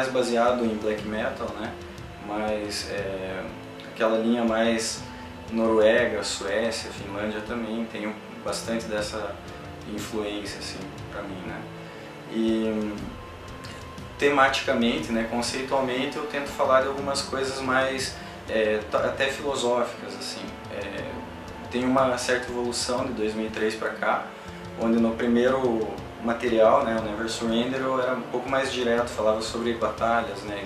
mais baseado em black metal, né? Mas aquela linha mais Noruega, Suécia, Finlândia também tem bastante dessa influência assim para mim, né? E tematicamente, né, conceitualmente eu tento falar de algumas coisas mais até filosóficas assim. Tem uma certa evolução de 2003 para cá, onde no primeiro material, né, o Never Surrender, eu era um pouco mais direto, falava sobre batalhas, né,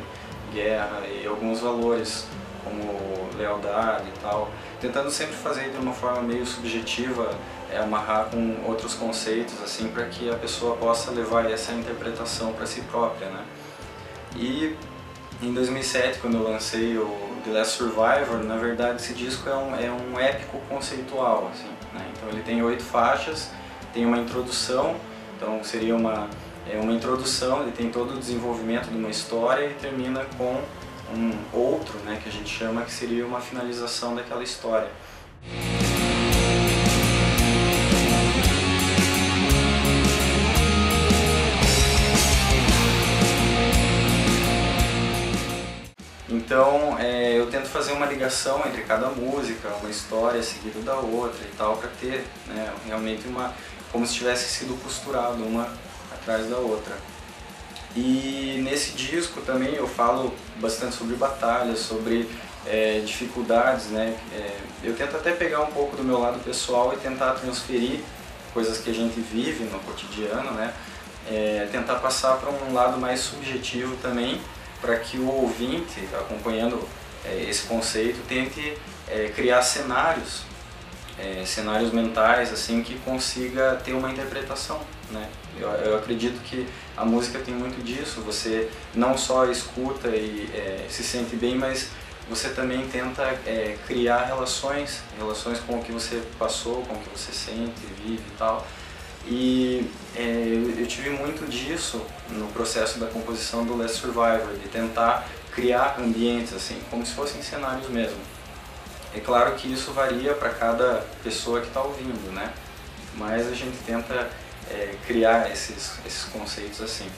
guerra e alguns valores como lealdade e tal, tentando sempre fazer de uma forma meio subjetiva, amarrar com outros conceitos assim, para que a pessoa possa levar essa interpretação para si própria, né. E em 2007, quando eu lancei o The Last Survivor, na verdade esse disco é um épico conceitual, assim, né? Então ele tem 8 faixas, tem uma introdução, então seria uma introdução, ele tem todo o desenvolvimento de uma história e termina com um outro, né, que a gente chama, que seria uma finalização daquela história. Então eu tento fazer uma ligação entre cada música, uma história seguida da outra e tal, para ter, né, realmente como se tivesse sido costurado uma atrás da outra. E nesse disco também eu falo bastante sobre batalhas, sobre dificuldades, né? Eu tento até pegar um pouco do meu lado pessoal e tentar transferir coisas que a gente vive no cotidiano, né? Tentar passar para um lado mais subjetivo também, para que o ouvinte, acompanhando esse conceito, tente criar cenários mentais assim, que consiga ter uma interpretação, né? Eu acredito que a música tem muito disso, você não só escuta e se sente bem, mas você também tenta criar relações com o que você passou, com o que você sente, vive e tal. E eu tive muito disso no processo da composição do Last Survivor, de tentar criar ambientes assim, como se fossem cenários mesmo. É claro que isso varia para cada pessoa que está ouvindo, né? Mas a gente tenta criar esses conceitos assim.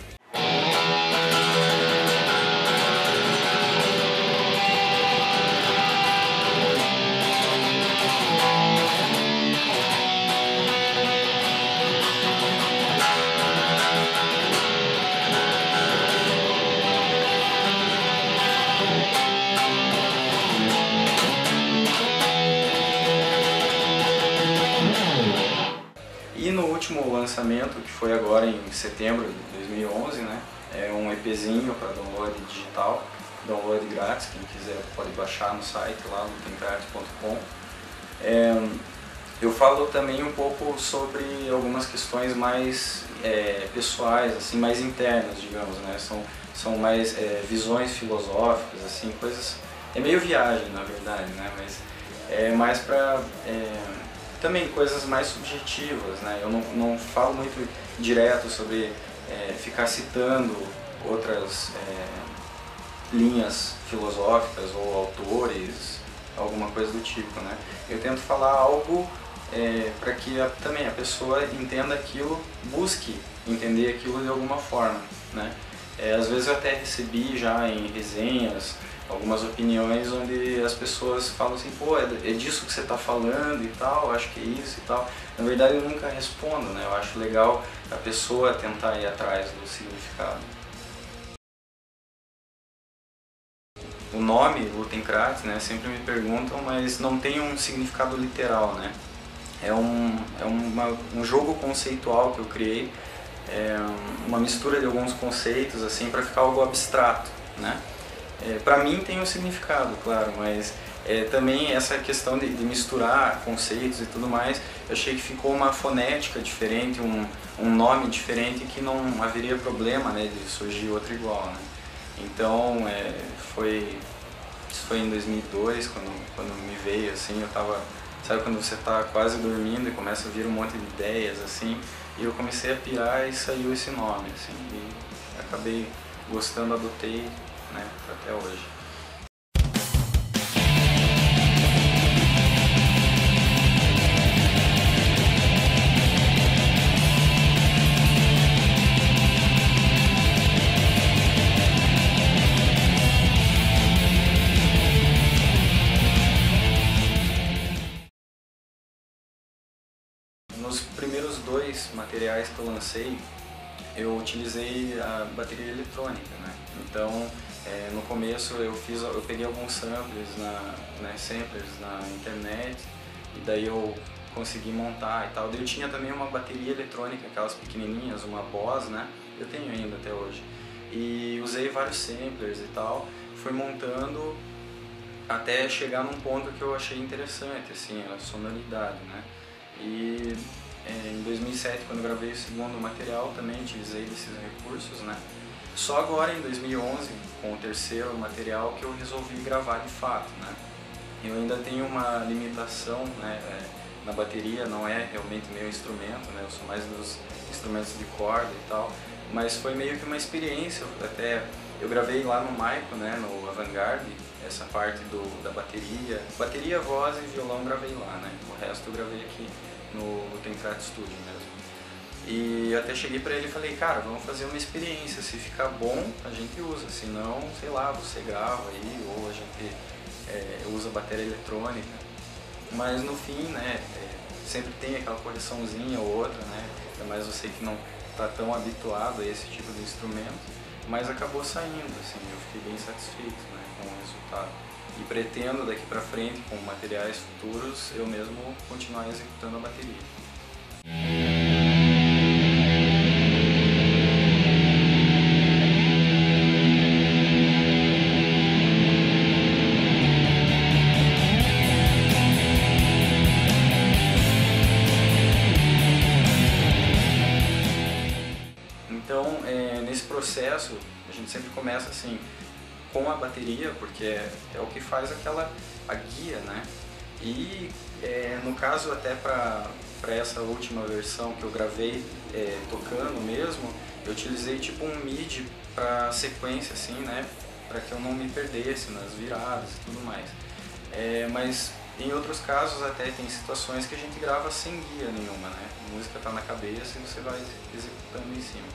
E no último lançamento, que foi agora em setembro de 2011, né, é um EPzinho para download digital, download grátis, quem quiser pode baixar no site lá, lutencrarte.com. Eu falo também um pouco sobre algumas questões mais pessoais, assim, mais internas, digamos, né, são mais visões filosóficas, assim, coisas, é meio viagem na verdade, né, mas é mais para também coisas mais subjetivas, né? Eu não falo muito direto sobre ficar citando outras linhas filosóficas ou autores, alguma coisa do tipo, né? Eu tento falar algo para que também a pessoa entenda aquilo, busque entender aquilo de alguma forma, né? Às vezes eu até recebi já em resenhas algumas opiniões onde as pessoas falam assim, pô, é disso que você está falando e tal, acho que é isso e tal. Na verdade eu nunca respondo, né? Eu acho legal a pessoa tentar ir atrás do significado. O nome, Lutencrarte, né, sempre me perguntam, mas não tem um significado literal, né? É um jogo conceitual que eu criei, uma mistura de alguns conceitos assim para ficar algo abstrato, né? Para mim tem um significado, claro, mas também essa questão de misturar conceitos e tudo mais, eu achei que ficou uma fonética diferente, um nome diferente, que não haveria problema, né, de surgir outro igual, né? Então isso foi em 2002, quando me veio assim, eu tava, sabe quando você tá quase dormindo e começa a vir um monte de ideias assim, e eu comecei a pirar e saiu esse nome, assim, e acabei gostando, adotei, né, até hoje. nos primeiros 2 materiais que eu lancei, eu utilizei a bateria eletrônica, né? Então, no começo eu peguei alguns samplers na internet, e daí eu consegui montar e tal. Daí eu tinha também uma bateria eletrônica, aquelas pequenininhas, uma Boss, né? Eu tenho ainda até hoje. E usei vários samplers e tal, fui montando até chegar num ponto que eu achei interessante, assim, a sonoridade, né? E em 2007, quando eu gravei o segundo material, também utilizei desses recursos, né? Só agora, em 2011, com o terceiro material, que eu resolvi gravar de fato, né? Eu ainda tenho uma limitação, né, na bateria, não é realmente meu instrumento, né? Eu sou mais dos instrumentos de corda e tal, mas foi meio que uma experiência. Até eu gravei lá no Maico, né, no Avantgarde, essa parte da bateria, voz e violão gravei lá, né? O resto eu gravei aqui no Tencrat Studio mesmo. E até cheguei pra ele e falei, cara, vamos fazer uma experiência, se ficar bom a gente usa, se não, sei lá, você grava aí, ou a gente usa bateria eletrônica. Mas no fim, né, sempre tem aquela correçãozinha ou outra, né, ainda mais você que não está tão habituado a esse tipo de instrumento, mas acabou saindo, assim, eu fiquei bem satisfeito, né, com o resultado. E pretendo daqui pra frente, com materiais futuros, eu mesmo continuar executando a bateria. Então, nesse processo, a gente sempre começa assim, com a bateria, porque é o que faz a guia, né? E no caso, até para essa última versão que eu gravei tocando mesmo, eu utilizei tipo um MIDI para sequência, assim, né? Para que eu não me perdesse nas viradas e tudo mais. Mas em outros casos até tem situações que a gente grava sem guia nenhuma, né? A música está na cabeça e você vai executando em cima.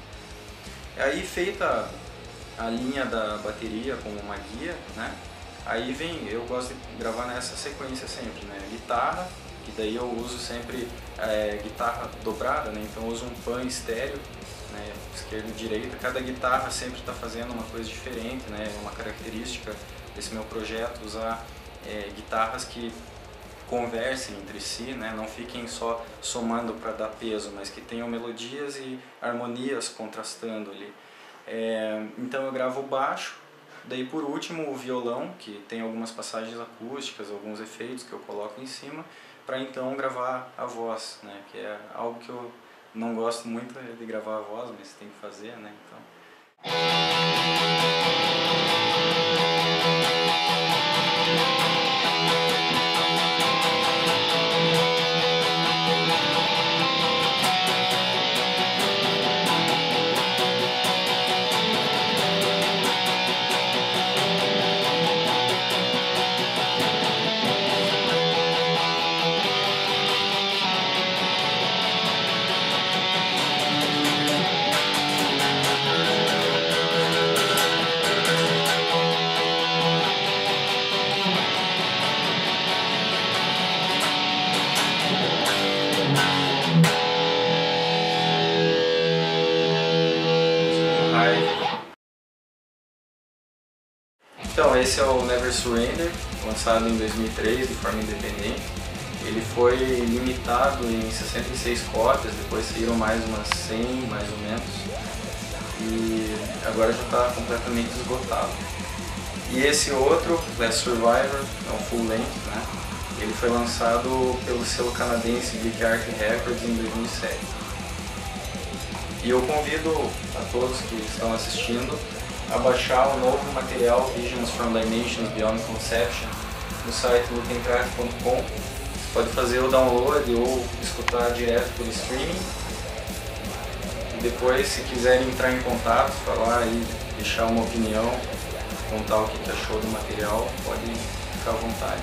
Aí, feita a linha da bateria como uma guia, né? Aí eu gosto de gravar nessa sequência sempre, né? Guitarra, que daí eu uso sempre guitarra dobrada, né? Então eu uso um pan estéreo, né? Esquerda e direita. Cada guitarra sempre está fazendo uma coisa diferente, né? Uma característica desse meu projeto, usar guitarras que conversem entre si, né? Não fiquem só somando para dar peso, mas que tenham melodias e harmonias contrastando ali. Então eu gravo o baixo, daí por último o violão, que tem algumas passagens acústicas, alguns efeitos que eu coloco em cima, para então gravar a voz, né? Que é algo que eu não gosto muito de gravar a voz, mas tem que fazer, né? Então... Então, esse é o Never Surrender, lançado em 2003 de forma independente. Ele foi limitado em 66 cópias, depois saíram mais umas 100, mais ou menos, e agora já está completamente esgotado. E esse outro, Last Survivor, é um full length, né? Ele foi lançado pelo selo canadense Big Arc Records em 2007. E eu convido a todos que estão assistindo a baixar o novo material Visions from Dimensions Beyond Conception no site lutencraft.com. Você pode fazer o download ou escutar direto por streaming. E depois, se quiserem entrar em contato, falar e deixar uma opinião, contar o que achou do material, pode ficar à vontade.